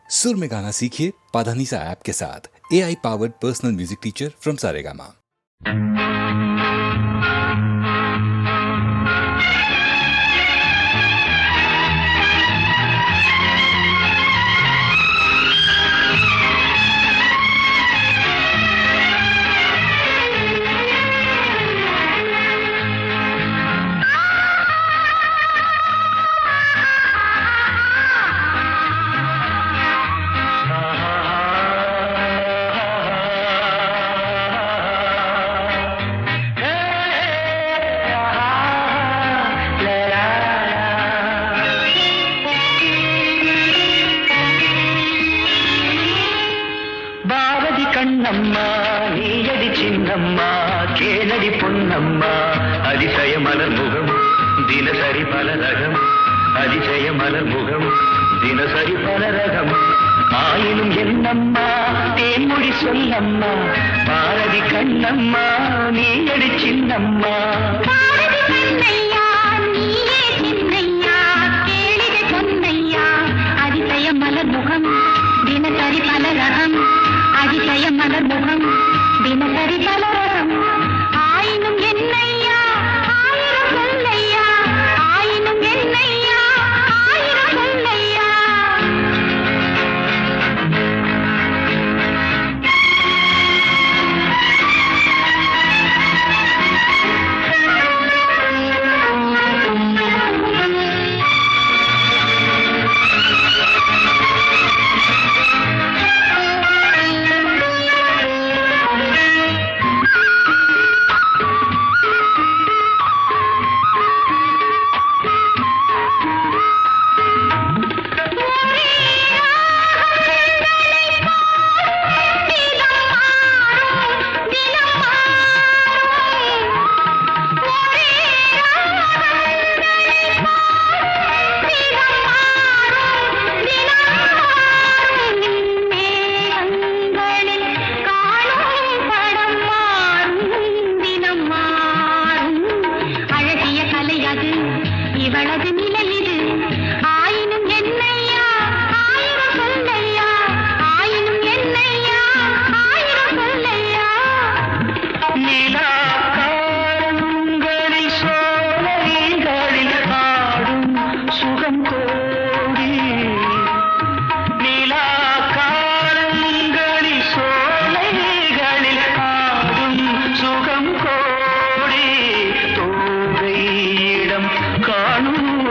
सुर में गाना सीखिए पाधानीसा ऐप के साथ। AI powered personal music teacher from Saregama. Kannamma நீயடி சின்னம்மா கேளடி பொன்னம்மா அதிசய மலர் முகம் தினசரி பல ரகம் அதிசய மலர் முகம் தினசரி பல ரகம் ஆயினும் என்னம்மா தேன்மொழி சொல்லம்மா பாரதி கண்ணம்மா நீயடி சின்னம்மா அதிசய மலர் முகம் தினசரி பல ரகம் அதிசய மலர் முகம் தினசரி பலரகம் ஆயினும் என்னையா ஆயிரம் சொல்லையா ஆயினும் என்னையா ஆயிரம் சொல்லையா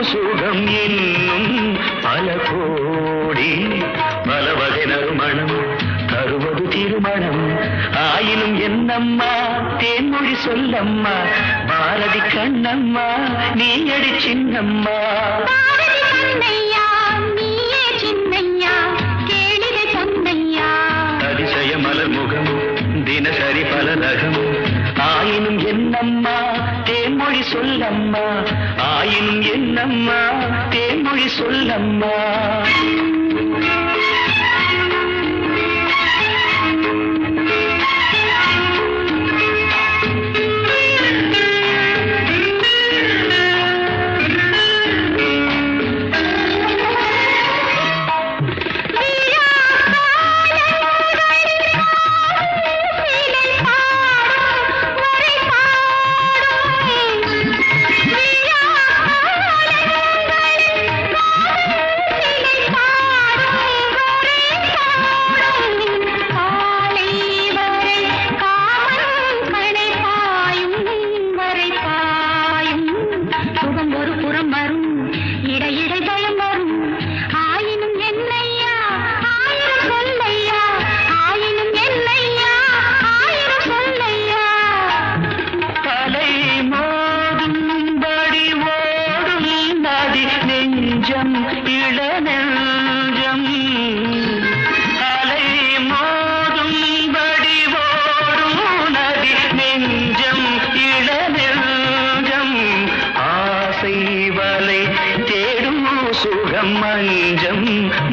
சுகம் என்னும் பல கோடி பல வகை நறுமணம் தருவது திருமணம் ஆயினும் என்னம்மா தேன்மொழி சொல்லம்மா பாரதி கண்ணம்மா நீயடி சின்னம்மா அதிசய மலர் முகம் தினசரி பல ரகம் ஆயினும் என்னம்மா தேன்மொழி சொல்லம்மா ஆயினும் என்னம்மா தேன்மொழி சொல்லம்மா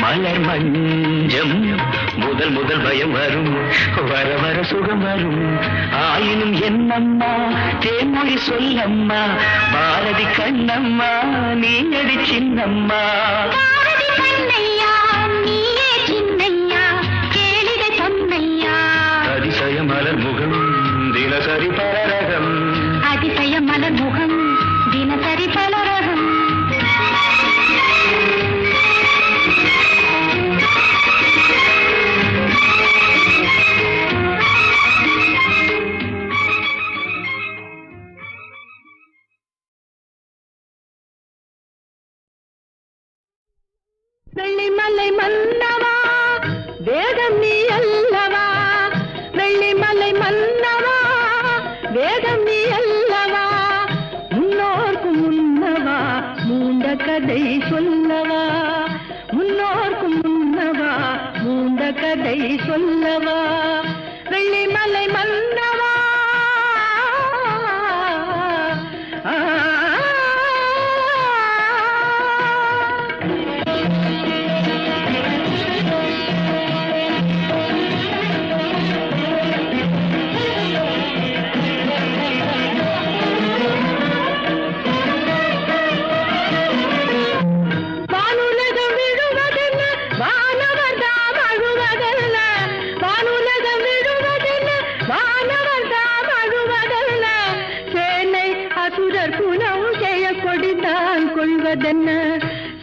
மலர் மஞ்சம் முதல் முதல் பயம் வரும் வர வர சுகம் வரும் ஆயினும் என்னம்மா தேன்மொழி சொல்லம்மா பாரதி கண்ணம்மா நீயடி சின்னம்மா பாரதி கண்ணையா நீயே கதை சொல்லவா வெள்ளிமலை மன்னவா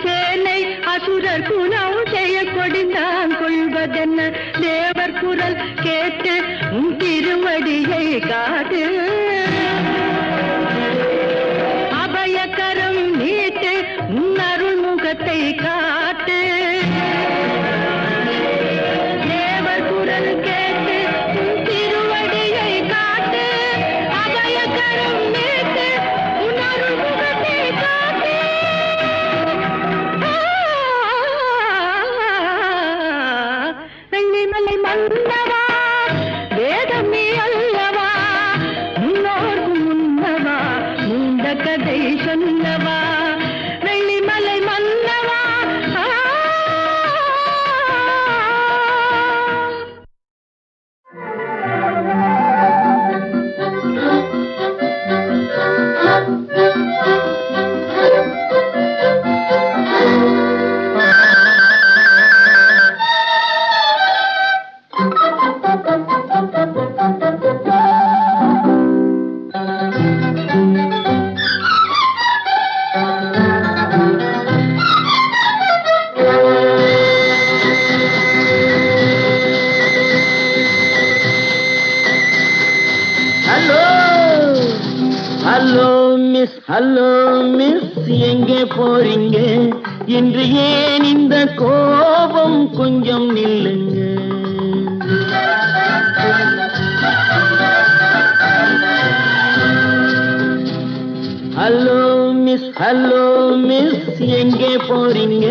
சேனை அசுரர் குணம் செய்ய கொடிந்தான் கொள்வதென்ன தேவர் குரல் கேட்டு உன் திருவடியை காட்டு அபயக்கரம் நீட்டு உன் அருள் முகத்தை காட்டு தேவர் குரல் கேட்டு உன் திருவடியை காட்டு அபயக்கரம் நீட்டு உன் அருள் முகத்தை காட்டு வெள்ளிமலை மன்னவா வேதம் நீ அல்லவா முன்னோர்க்கு முன்னவா முண்ட கதை சொல்லவா வெள்ளிமலை மன்னவா ஹலோ மிஸ் எங்கே போறீங்க இன்று ஏன் இந்த கோபம் கொஞ்சம் நில்லுங்க ஹலோ மிஸ் எங்கே போறீங்க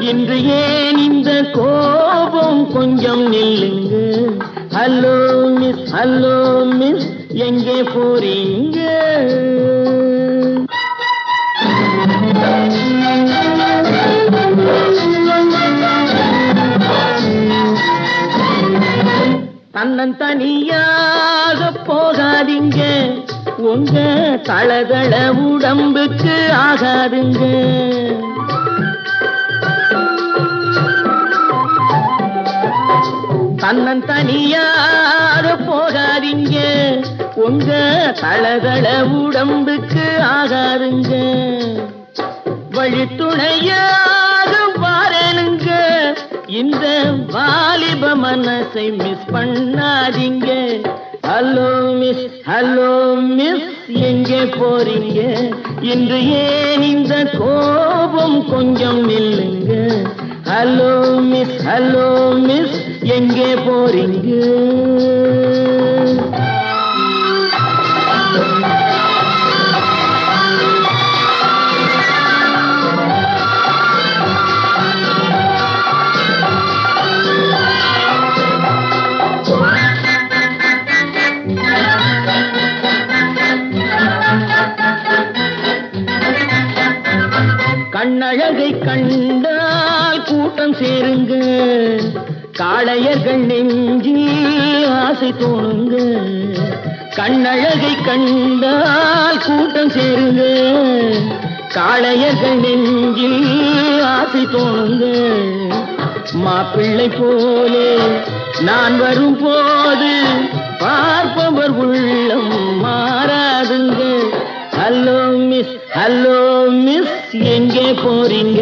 இன்று ஏன் இந்த கோபம் கொஞ்சம் நில்லுங்க ஹலோ மிஸ் எங்கே போறீங்க தன்னந்தனியாக போகாதீங்க உங்க தளதள உடம்புக்கு ஆகாதுங்க தன்னந்தனியாக போகாதீங்க உங்க தளதள உடம்புக்கு ஆகாதுங்க வழித்துணையாக வாரனுங்க இந்த வாலிப மனசை மிஸ் பண்ணாதீங்க ஹலோ மிஸ் எங்கே போறீங்க இன்று ஏன் இந்த கோபம் கொஞ்சம் நில்லுங்க ஹலோ மிஸ் எங்கே போறீங்க கண்ணழகை கண்டால் கூட்டம் சேருங்க காளையர்கள் நெஞ்சில் ஆசை தோணுங்க கண்ணழகை கண்டால் கூட்டம் சேருங்க காளையர்கள் நெஞ்சில் ஆசை தோணுங்க மாப்பிள்ளை போலே நான் வரும் போது பார்ப்பவர் உள்ளம் மாறாதுங்க ஹலோ மிஸ் எங்கே போறீங்க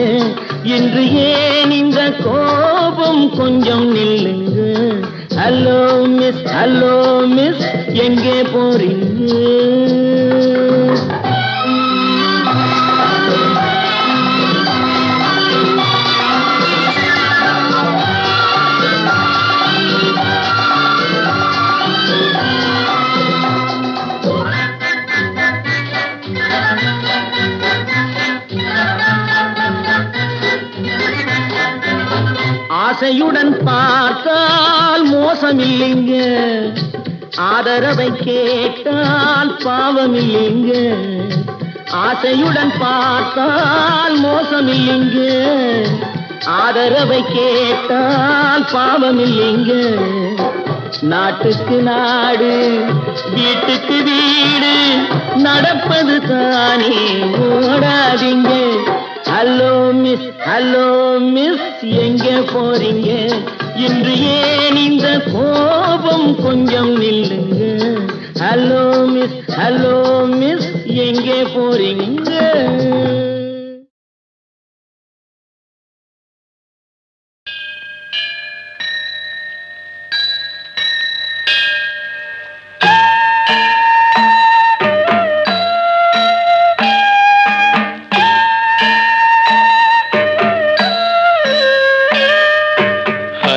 இன்று ஏன் இந்த கோபம் கொஞ்சம் நில்லுங்க ஹலோ மிஸ் எங்கே போறீங்க ஆசையுடன் பார்த்தால் மோசமில்லைங்க, ஆதரவை கேட்டால் பாவமில்லைங்க. ஆசையுடன் பார்த்தால் மோசமில்லைங்க, ஆதரவை கேட்டால் பாவமில்லைங்க. நாட்டுக்கு நாடு வீட்டுக்கு வீடு நடப்பது தானே, ஓடாதீங்க. ஹலோ மிஸ் எங்க போறீங்க? இன்று ஏன் இந்த கோபம் கொஞ்சம் நில்லுங்க. ஹலோ மிஸ் எங்கே போறீங்க?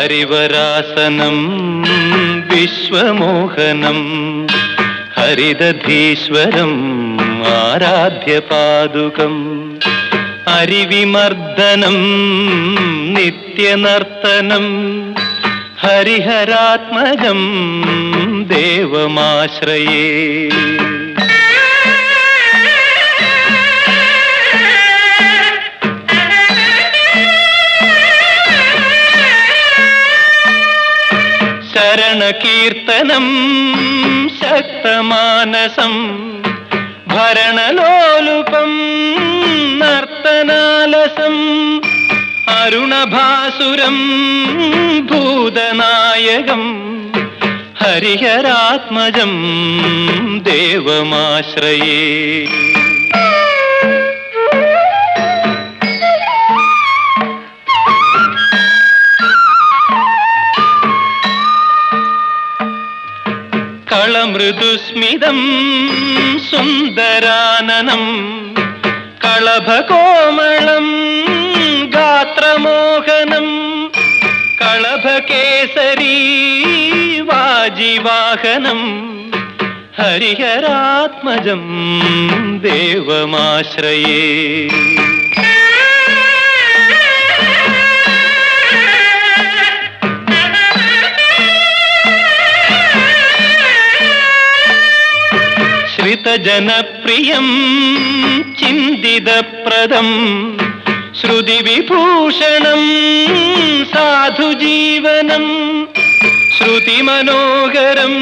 हरिवरासनं विश्वमोहनं हरिदधीश्वरम् आराध्यपादुकम् हरिविमर्दनं नित्यनर्तनं हरिहरात्मजं देवमाश्रये. शरणकीर्तनं शक्तमानसं भरणलोलुपं नर्तनालसं अरुणभासुरं भूतनायकं हरिहरात्मजं देवमाश्रये. कलमृदुस्मितं सुन्दराननं कलभकोमलं गात्रमोहनं कलभकेसरी वाजिवाहनं हरिहरात्मजं देवमाश्रये. श्रितजनप्रियं चिन्तितप्रदं श्रुतिविभूषणं साधुजीवनं श्रुतिमनोहरं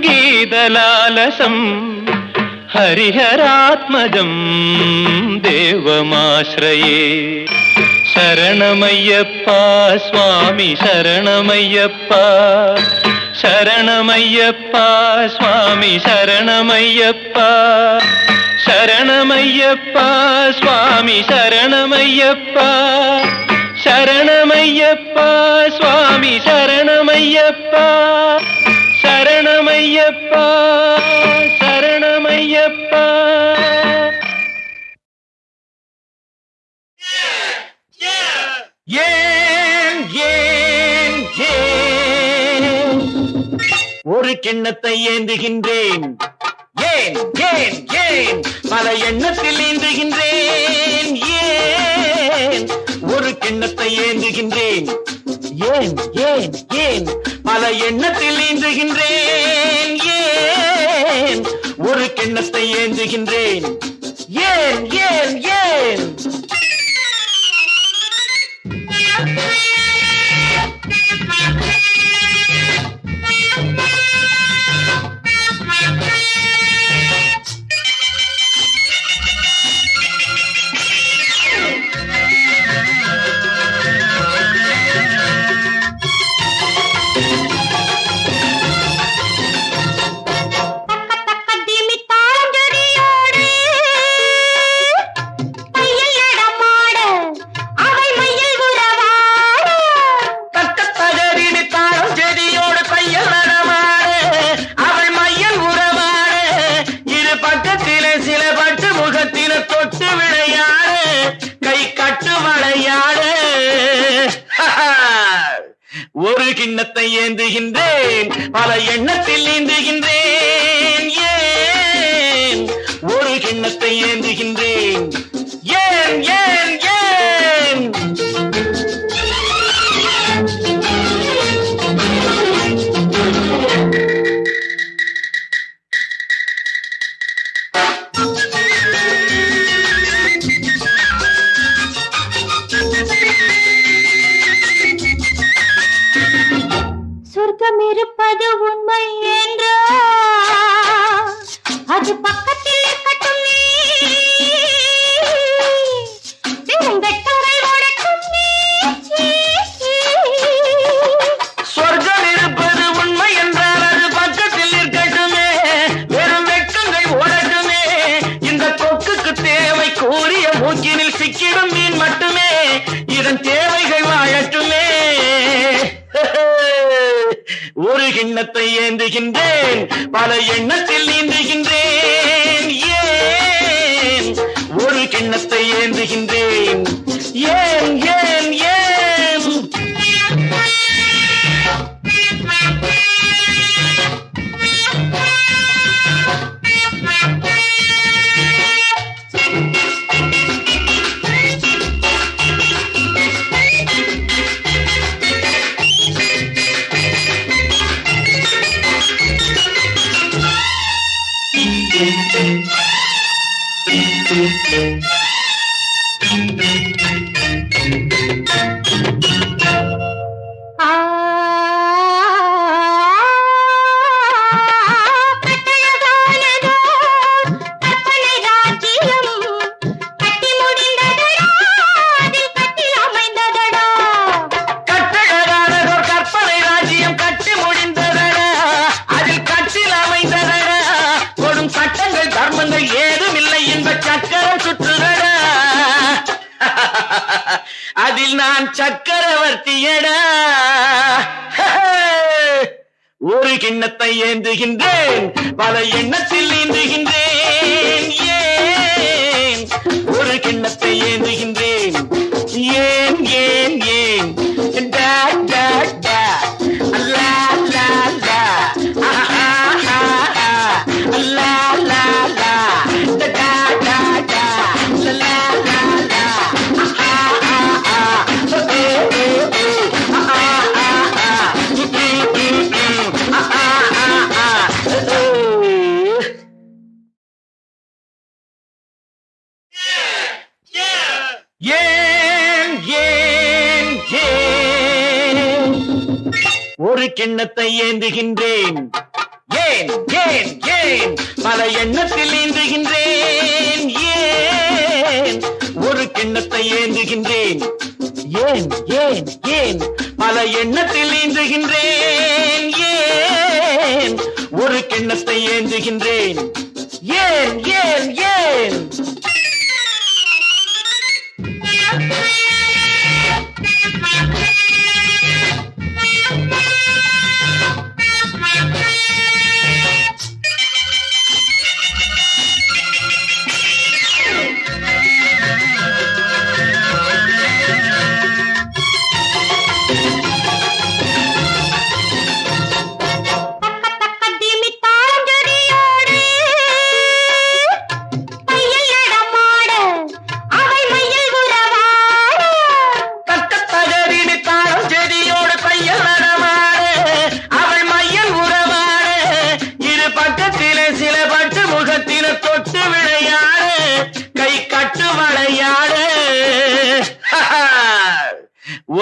गीतलालसं हरिहरात्मजं देवमाश्रये. शरणमय्यप्पा स्वामी शरणमय्यप्पा, शरणमय्यप्पा स्वामी शरणमय्यप्पा, शरणमय्यप्पा स्वामी शरणमय्यप्पा, शरणमय्यप्पा स्वामी शरणमय्यप्पा, शरणमय्यप्पा शरणमय्यप्पा. ஒரு கிண்ணத்தை ஏந்துகின்றேன், ஏன் ஏன் ஏன் பல எண்ணத்தில் ஏந்துகின்றேன், ஏன் ஒரு கிண்ணத்தை ஏந்துகின்றேன், ஏன் ஏன் ஏன் பல எண்ணத்தில் ஏந்துகின்றேன், ஏன் ஒரு கிண்ணத்தை ஏந்துகின்றேன், ஏன் ஏன் ஏன். ஒரு கிண்ணத்தை ஏந்துகின்றேன், பல எண்ணத்தில் ஏந்துகின்றேன், ஏன் ஒரு கிண்ணத்தை ஏந்துகின்றேன், ஏன் ஏன் ஏன். சொர்க்கம் இருப்பது உண்மை என்றோ அது பக்கத்தில் இருக்கட்டும் வெட்டரை ஓடட்டும் சொர்க்கம் இருப்பது உண்மை என்றால் அது பக்கத்தில் இருக்கட்டுமே, வெறும் வெட்கங்கள் ஓடட்டுமே. இந்த கொக்குக்கு தேவை கூறிய மூக்கினில் சிக்கிடும் மீன் மட்டுமே, இதன் தேவைகள் வாழட்டுமே. ஒரு கிண்ணத்தை ஏந்துகின்றேன், பல எண்ணத்தில் நீந்துகின்றேன். ஏன் ஒரு கிண்ணத்தை ஏந்துகின்றேன்? ஏன் ஏன் ஏன்? அதில் நான் சக்கரவர்த்தியடா. ஒரு கிண்ணத்தை ஏந்துகின்றேன், பல எண்ணத்தில் நீந்துகின்றேன். ஏன் ஒரு கிண்ணத்தை ஏந்துகின்றேன்? ஏன் ஏன் ஏன்? டா டா டா லா லா லா ஆஹா ஆஹா லா லா லா டா டா டா லா லா லா ஏன் ஏன் ஏன் ஒரு கிண்ணத்தை ஏந்துகின்றேன்? ஏன் ஏன் ஏன் பல எண்ணத்தில் ஏந்துகின்றேன்? ஏன் ஒரு கிண்ணத்தை ஏந்துகின்றேன்? ஏன் ஏன் ஏன் பல எண்ணத்தில் ஏந்துகின்றேன்? ஏன் ஒரு கிண்ணத்தை ஏந்துகின்றேன்? ஏன் ஏன் ஏன்?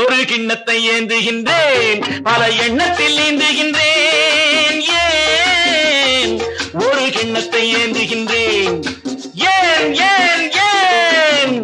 ஒரு கிண்ணத்தை ஏந்துகின்றேன், பல எண்ணத்தில் நீந்துகின்றேன். ஏன் ஒரு கிண்ணத்தை ஏந்துகின்றேன்? ஏன் ஏன் ஏன்?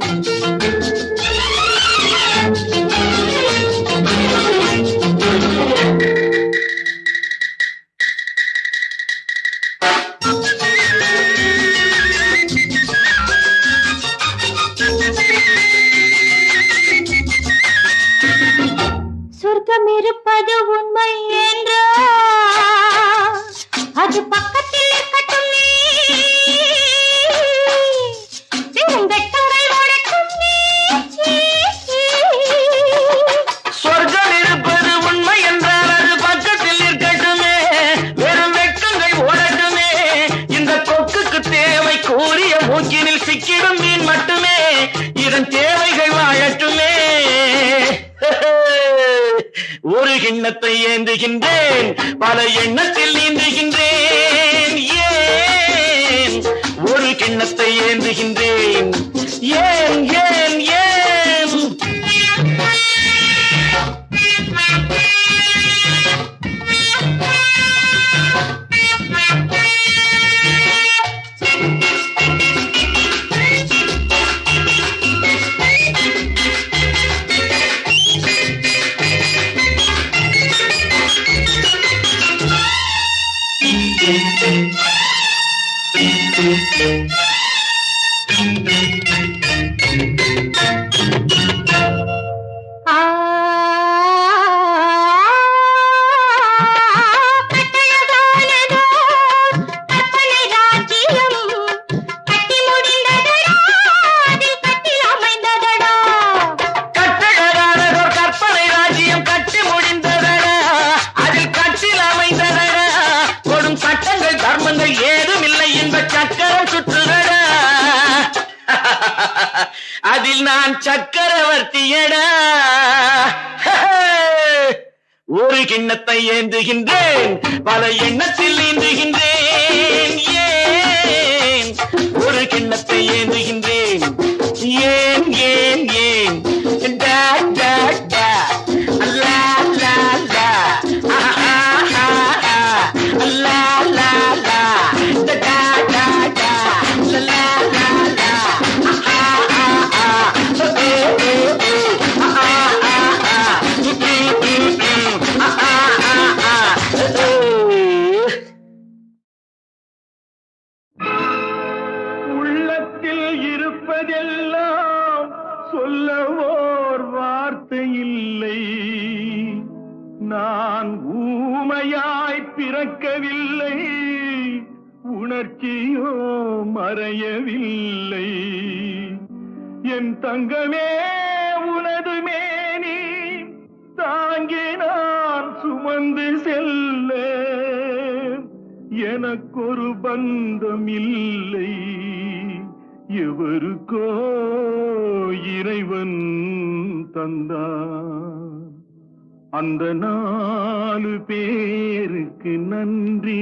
சொர்க்கம் இருப்பது உண்மை என்றோ அது பக்கத்தில் இருக்கட்டும் வெட்டரை ஓடட்டும் சொர்க்கம் இருப்பது உண்மை என்றால் அது பக்கத்தில் இருக்கட்டுமே, வெறும் வெட்கங்கள் ஓடட்டுமே. இந்த கொக்குக்கு தேவை கூறிய மூக்கினில் சிக்கிடும் மீன் மட்டுமே, இதன் தேவைகள் வாழட்டுமே. ஒரு கிண்ணத்தை ஏந்துகின்றேன், பல எண்ணத்தில் நீந்துகின்றேன். ஏன் ஒரு கிண்ணத்தை ஏந்துகின்றேன்? ஏன் ஏன் ஏன்? அதில் நான் சக்கரவர்த்தியடா. ஒரு கிண்ணத்தை ஏந்துகின்றேன், பல எண்ணத்தில் நீந்துகின்றேன். ஏன் ஒரு கிண்ணத்தை ஏந்துகின்றேன்? ஏன் ஏன் ஏன் டா டா டா லா லா லா ஆஹா ஆஹா லா லா லா டா டா டா லா லா லா ஆஹா ஆஹா ஓ ஓ ஓ ஆஹா ஆஹா ஆஹா ஆஹா உள்ளத்தில் இருப்பதெல்லாம் சொல்ல ஓர் வார்த்தை இல்லை. நான் ஊமையாய் பிறக்கவில்லை, உணர்ச்சியோ மறையவில்லை. என் தங்கமே உனது மேனி தாங்கி நான் சுமந்து செல்ல எனக்கொரு பந்தம் இல்லை. எவருக்கோ இறைவன் தந்தான். அந்த 4 பேருக்கு நன்றி.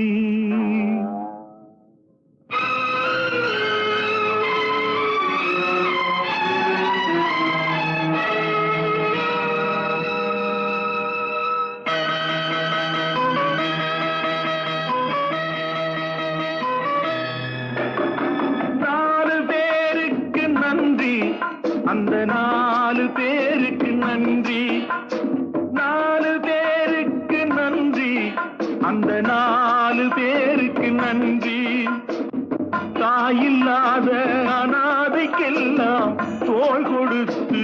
அந்த 4 பேருக்கு நன்றி. 4 பேருக்கு நன்றி. அந்த 4 பேருக்கு நன்றி. தாயில்லாத அனாதைக்கெல்லாம் தோள் கொடுத்து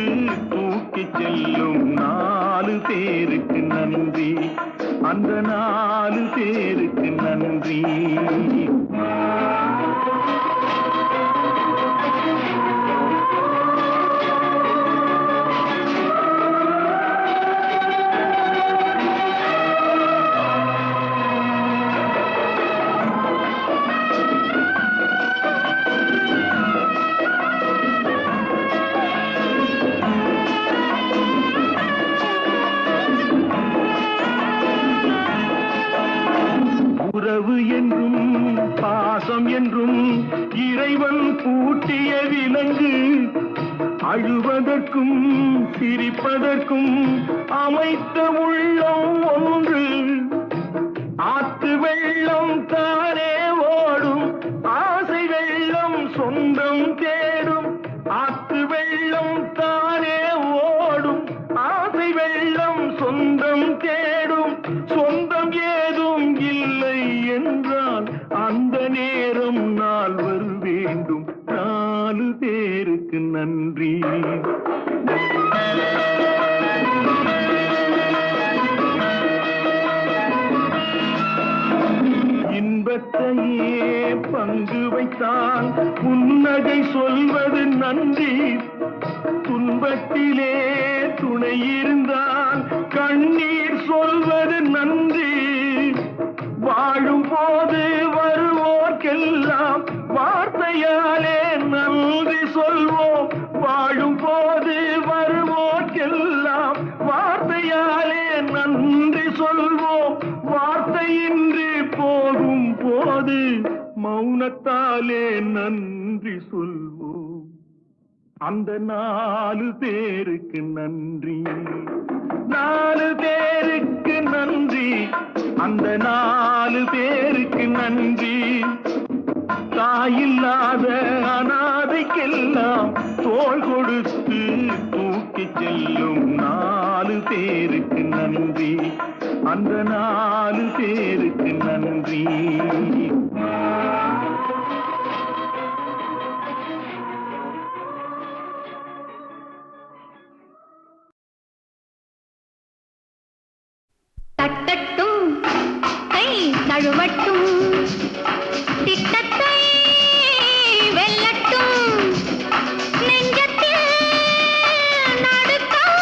தூக்கி செல்லும் 4 பேருக்கு நன்றி. அந்த 4 பேருக்கு நன்றி. உறவு என்றும் பாசம் என்றும் இறைவன் பூட்டிய விலங்கு. அழுவதற்கும் சிரிப்பதற்கும் அமைத்த உள்ளம் ஒன்று. ஆத்து வெள்ளம் தானே ஓடும், ஆசை வெள்ளம் சொந்தம் தேடும். ஆத்து வெள்ளம் தானே ஓடும், ஆசை வெள்ளம் சொந்தம் தேடும். சொந்தம் ஏதும் இல்லை என்றால் அந்த நேரம் 4 வேண்டும். 4 பேருக்கு நன்றி. இன்பத்தையே பங்கு வைத்தான் புன்னகை சொல்வது நன்றி. துன்பத்திலே துணை இருந்தால் கண்ணீர் சொல்வது நன்றி. வாழும் போது வருவோர்க்கெல்லாம் வார்த்தையாலே நன்றி சொல்வோம். வாழும் போது வருவோர்க்கெல்லாம் வார்த்தையாலே நன்றி சொல்வோம். வார்த்தையின்றி போகும் போது மௌனத்தாலே நன்றி சொல்வோம். அந்த 4 பேருக்கு நன்றி. 4 பேருக்கு நன்றி. அந்த 4 பேருக்கு நன்றி. தாயில்லாத அனாதைக்கெல்லாம் தோள் கொடுத்து தூக்கி செல்லும் 4 பேருக்கு நன்றி. அந்த 4 பேருக்கு நன்றி. தட்டட்டும் கை தழுவட்டும் திட்டத்தை வெல்லட்டும் நெஞ்சத்தில் நடுக்கம்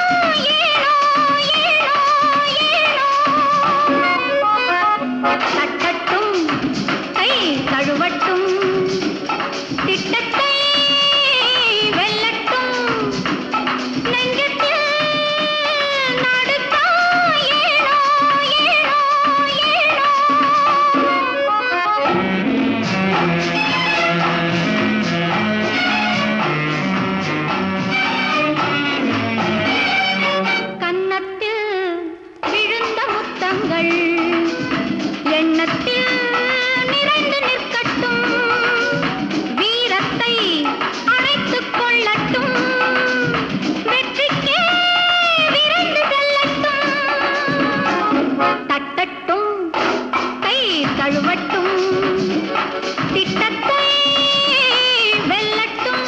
ஏனோ ஏனோ ஏனோ தட்டட்டும் கை தழுவட்டும் திட்டத்தை வெல்லட்டும் நெஞ்சத்தில் நடுக்கம் ஏனோ ஏனோ ஏனோ கன்னத்தில் விழுந்த முத்தங்கள் எண்ணத்தில் நிறைந்து நிற்கட்டும் வீரத்தை அணைத்துக் கொள்ளட்டும் வெற்றிக்கே விரைந்து செல்லட்டும் தட்டட்டும் கை தழுவட்டும் திட்டத்தை வெல்லட்டும்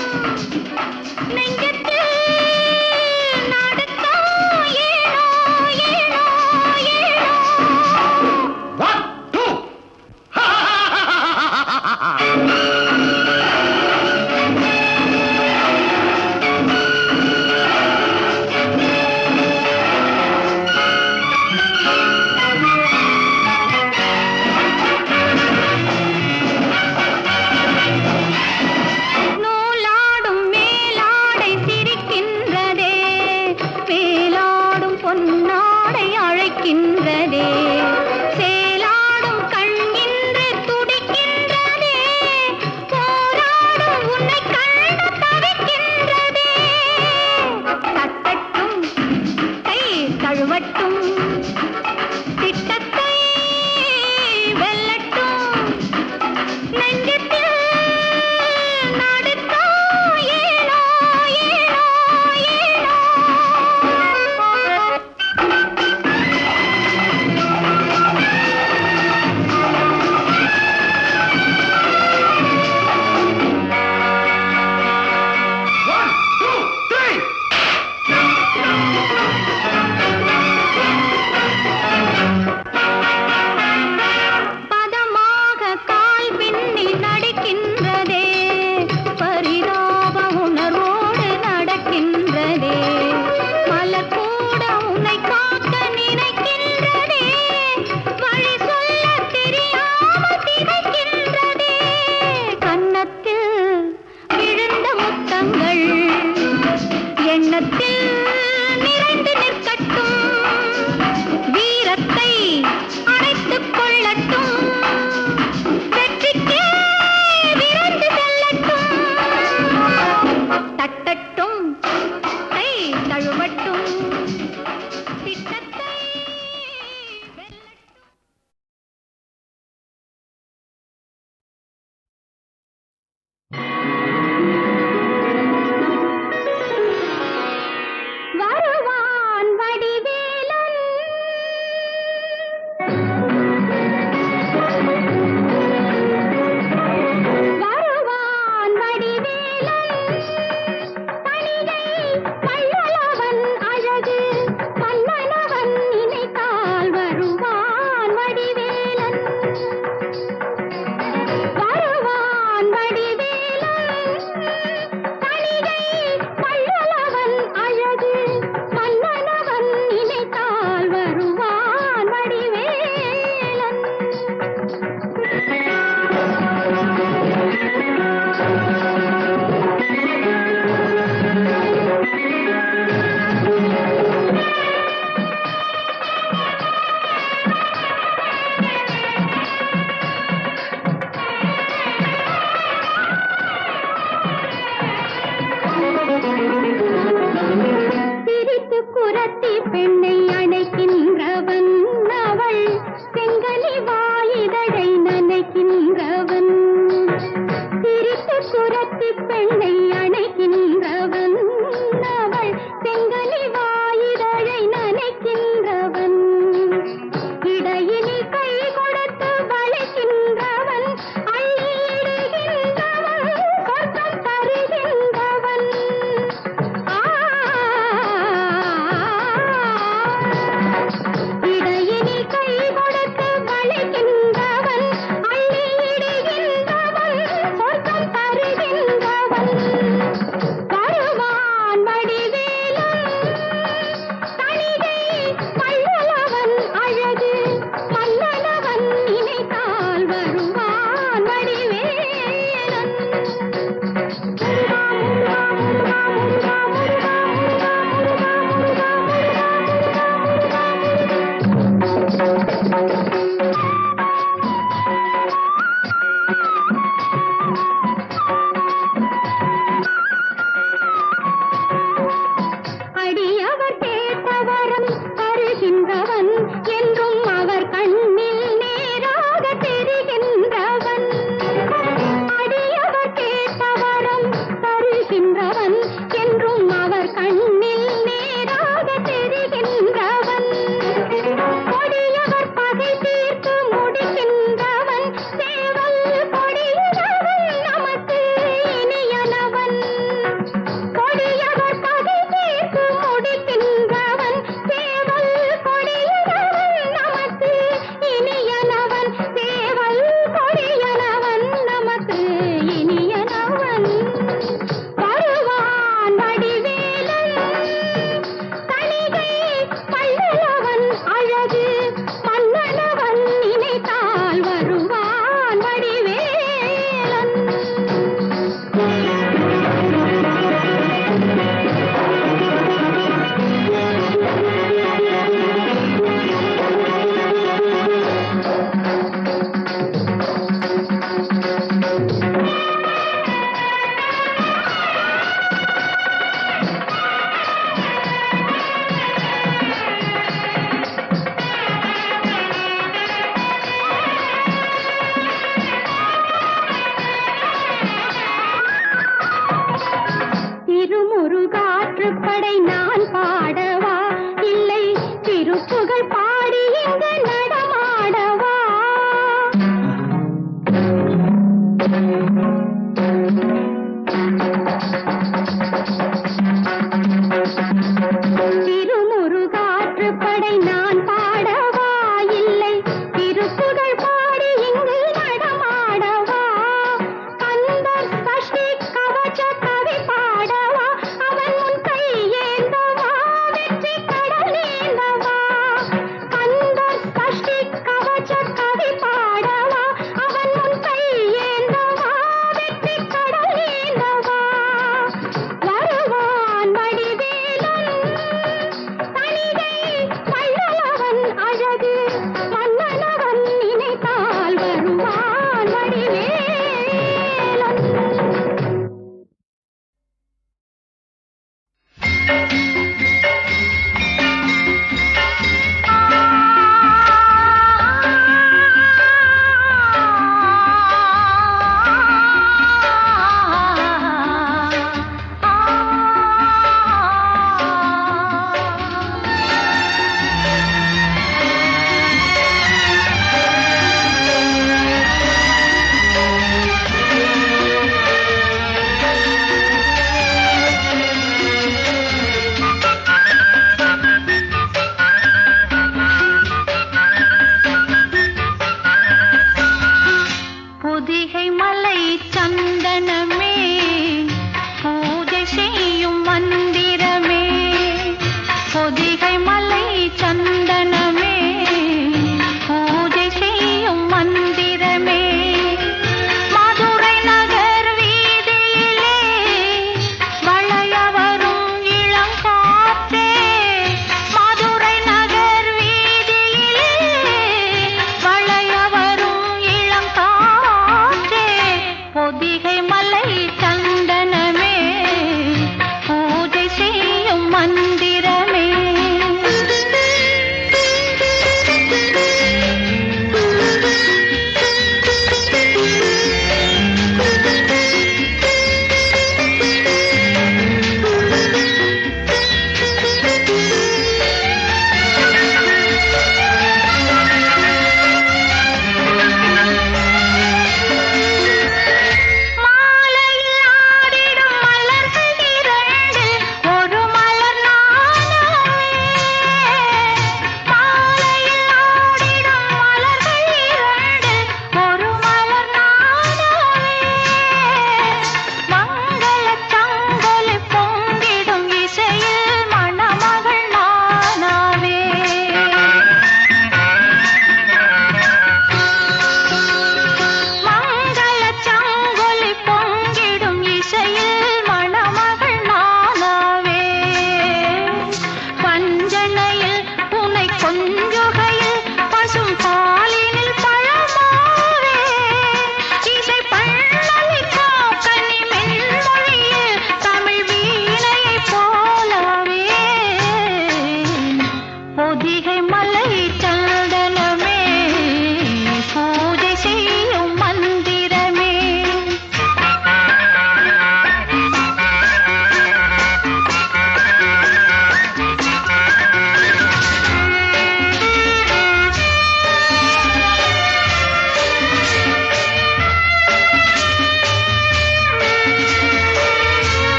நெஞ்சத்தில் நடுக்கம் ஏனோ ஏனோ ஏனோ One, two. நூலாடும் மேலாடை சிரிக்கின்றதே மேலாடும் பொன்னாடை அழைக்கின்றதே சேலாடும் கண் இன்று துடிக்கின்றதே போராடும் உன்னை கண்டு தவிக்கின்றதே தட்டட்டும் கை தழுவட்டும் திட்டத்தை வெல்லட்டும் நெஞ்சத்தில் நடுக்கம் ஏனோ ஏனோ ஏனோ அடியவர் கேட்டவரம் தருகின்றவன் என்றும் அவர் கண்ணில் நேராக தெரிகின்றவன். அடியவர் கேட்டவரம் தருகின்றவன் என்றும் அவர் கண்ணில் நேராக தெரிகின்றவன். கொடியவர்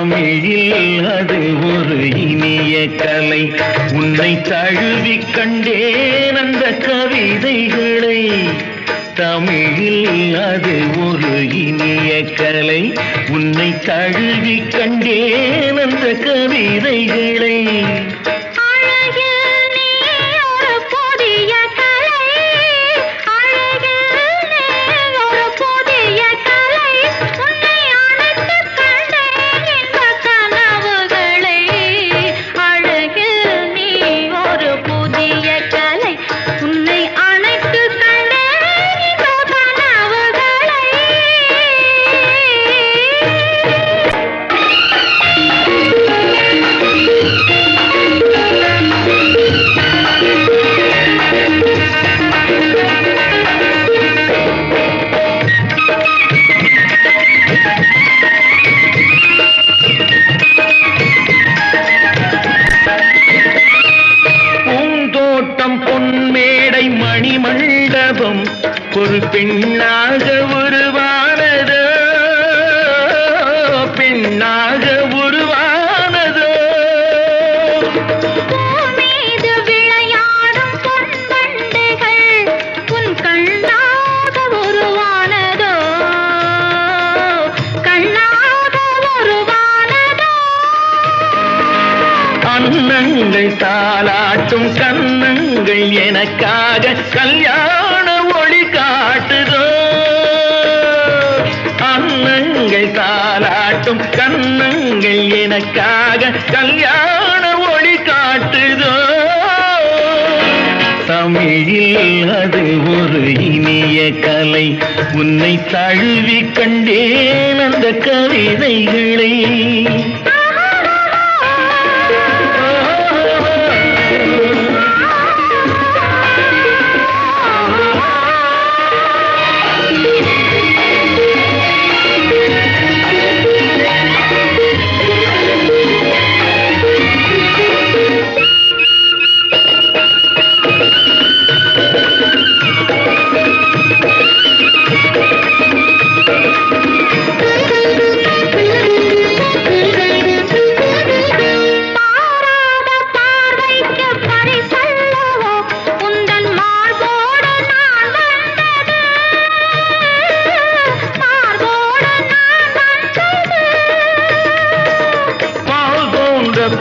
தமிழில் அது ஒரு இனிய கலை. உன்னை தழுவி கண்டேன் அந்த கவிதைகளை. தமிழில் அது ஒரு இனிய கலை. உன்னை தழுவி கண்டேன் அந்த கவிதைகளை. மணிமண்டபம் ஒரு பெண்ணாக உருவானதோ, பெண்ணாக உருவானதோ. மீது விளையாடும் பொன்வண்டுகள் உன் கண்ணாக உருவானதோ, கண்ணாக உருவானதோ. அன்னங்கள் தாலாட்டும் கன்னங்கள் எனக்காக கல்யாண ஒளி காட்டுதோ. அன்னங்கள் தாலாட்டும் கன்னங்கள் எனக்காக கல்யாண ஒளி காட்டுதோ. தமிழில் அது ஒரு இனிய கலை. உன்னை தழுவி கண்டேன் அந்த கவிதைகளை.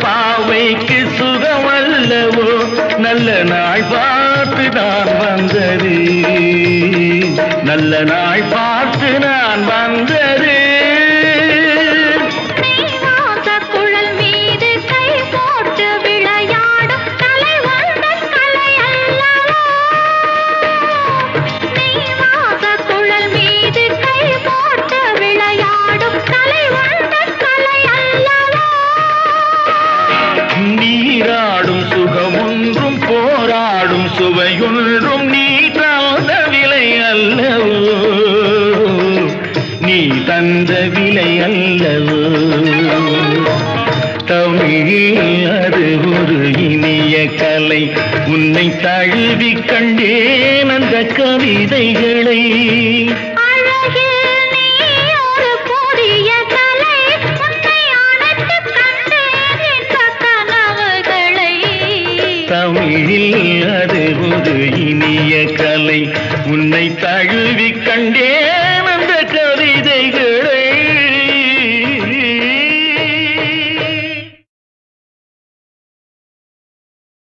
பாவைக்கு சுகமல்லவோ நல்ல நாள் பார்த்து நான் வந்தது, நல்ல நாள் பார்த்து நான் வந்தது. குழல் மீது கை போட்டு விளையாடும் கலை வந்தன் கலை அல்லவோ. குழல் மீது கை போட்டு விளையாடும் கலை வந்தன் கலை அல்லவோ. நீராடும் சுகமொன்றும் போராடும் சுவையொன்றும் நீ தந்த விலை அல்லவோ, நீ தந்த விலை அல்லவோ. தமிழில் அது ஒரு இனிய கலை. உன்னை தழுவி கண்டேன் அந்த கவிதைகளை. தமிழில் அது ஒரு இனிய கலை. உன்னை தழுவி கண்டேன்